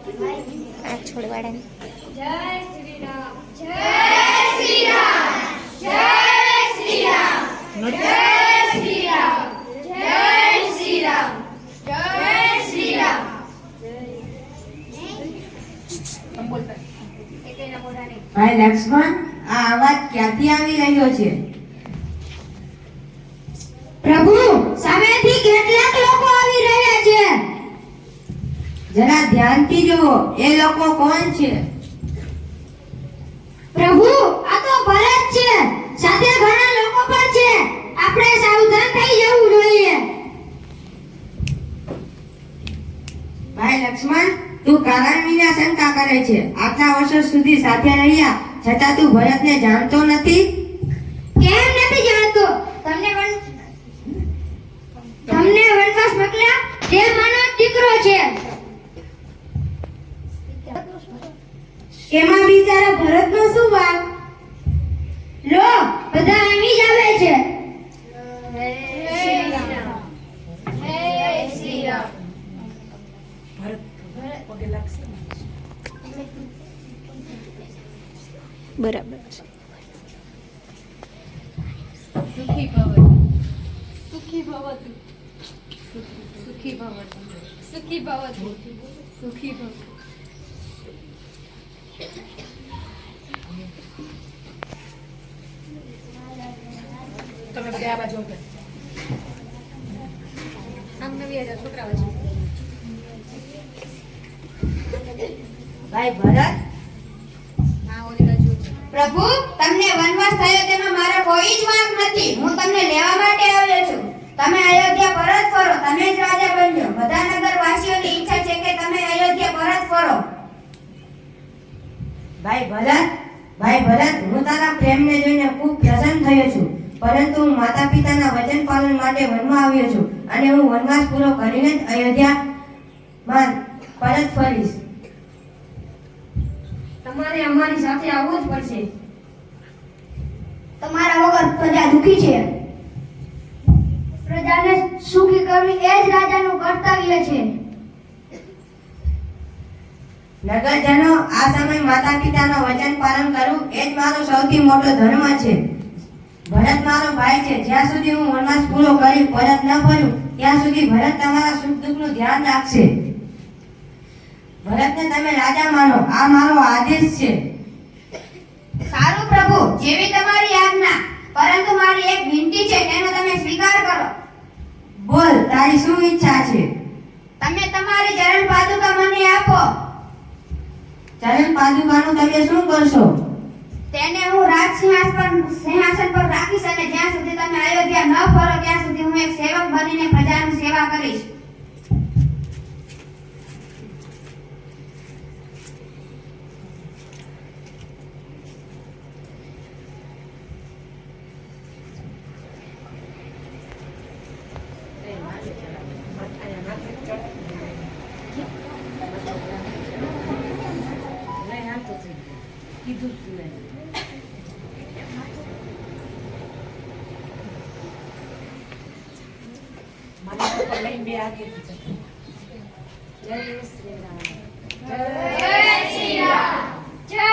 આ છોડવાડાને જય શ્રી રામ જય શ્રી રામ જય શ્રી રામ જય શ્રી રામ જય શ્રી રામ જય શ્રી રામ ભાઈ લક્ષ્મણ, આ અવાજ ક્યાંથી આવી રહ્યો છે? પ્રભુ, સામેથી કેટલાક લોકો આવી રહ્યા છે. જરા ધ્યાનથી જુઓ, એ લોકો કોણ છે? પ્રભુ, આ તો ભરત છે. સાથે ઘણા લોકો પણ છે. આપણે સાવધાન થઈ જવું જોઈએ. ભાઈ લક્ષ્મણ, તું કારણ વિના શંકા કરે છે. આટલા વર્ષો સુધી સાથે રહ્યા છતાં તું ભરતને જાણતો નથી? કેમ નથી જાણતો? તમને વનવાસ મોકલ્યા જે માનો દીકરો છે. એમાં બિચારા ભરતનો શું વાંક? લો, બધા અહીં જ આવે છે. જય શ્રી રામ જય શ્રી રામ બરાબર છે. સુખી ભવતુ સુખી ભવતુ સુખી ભવતુ સુખી ભવતુ સુખી ભવતુ તમે બધા આ બાજુ આમ નવી છોકરા બાજુ ભાઈ ભરત, પ્રભુ, તમને વનવાસ થયો તેમાં મારો કોઈ જ વાંક નથી. હું તમને લેવા માટે આવ્યો છું. તમે અયોધ્યા પરત ફરો. તમે જ રાજા બન્યો. બધા નગરવાસીઓની ઈચ્છા છે કે તમે અયોધ્યા પરત ફરો. ભાઈ ભરત, હું તારા પ્રેમને જોઈને ખૂબ પ્રસન્ન થયો છું. પરંતુ હું માતા પિતાના વચન પાલન માટે વનમાં આવ્યો છું અને હું વનવાસ પૂરો કરીને જ અયોધ્યામાં પરત ફરીશ. તમારે અમારી સાથે આવવું જ પડશે. તમારા વગર પ્રજા દુખી છે. પ્રજાને સુખી કરવી એ જ રાજાનું કર્તવ્ય છે. નગરજનો, આ સમય માતા પિતાના વચન પાલન કરવું એ જ મારો સૌથી મોટો ધર્મ છે. ભરત મારો ભાઈ છે. જ્યાં સુધી હું વનવાસ પૂરો કરી પરત ન ફરું ત્યાં સુધી ભરત તમારા સુખ દુઃખનું ધ્યાન રાખશે. ભરતને તમે રાજા માનો, આ મારો આદેશ છે. સારું પ્રભુ, જેવી તમારી આજ્ઞા. પરંતુ મારી એક વિનંતી છે, તેનો તમે સ્વીકાર કરો. બોલ, તારી શું ઈચ્છા છે? તમે તમારી ચરણ પાદુકા મને આપો. ચરણ પાદુકાનું તમે શું કરશો? તેને હું સિંહાસન પર રાખીશ અને જ્યાં સુધી તમે અયોધ્યા ન ફરો ત્યાં સુધી હું એક સેવક બનીને પ્રજાની સેવા કરીશ. જય શ્રી રામ જય શ્રી રામ જય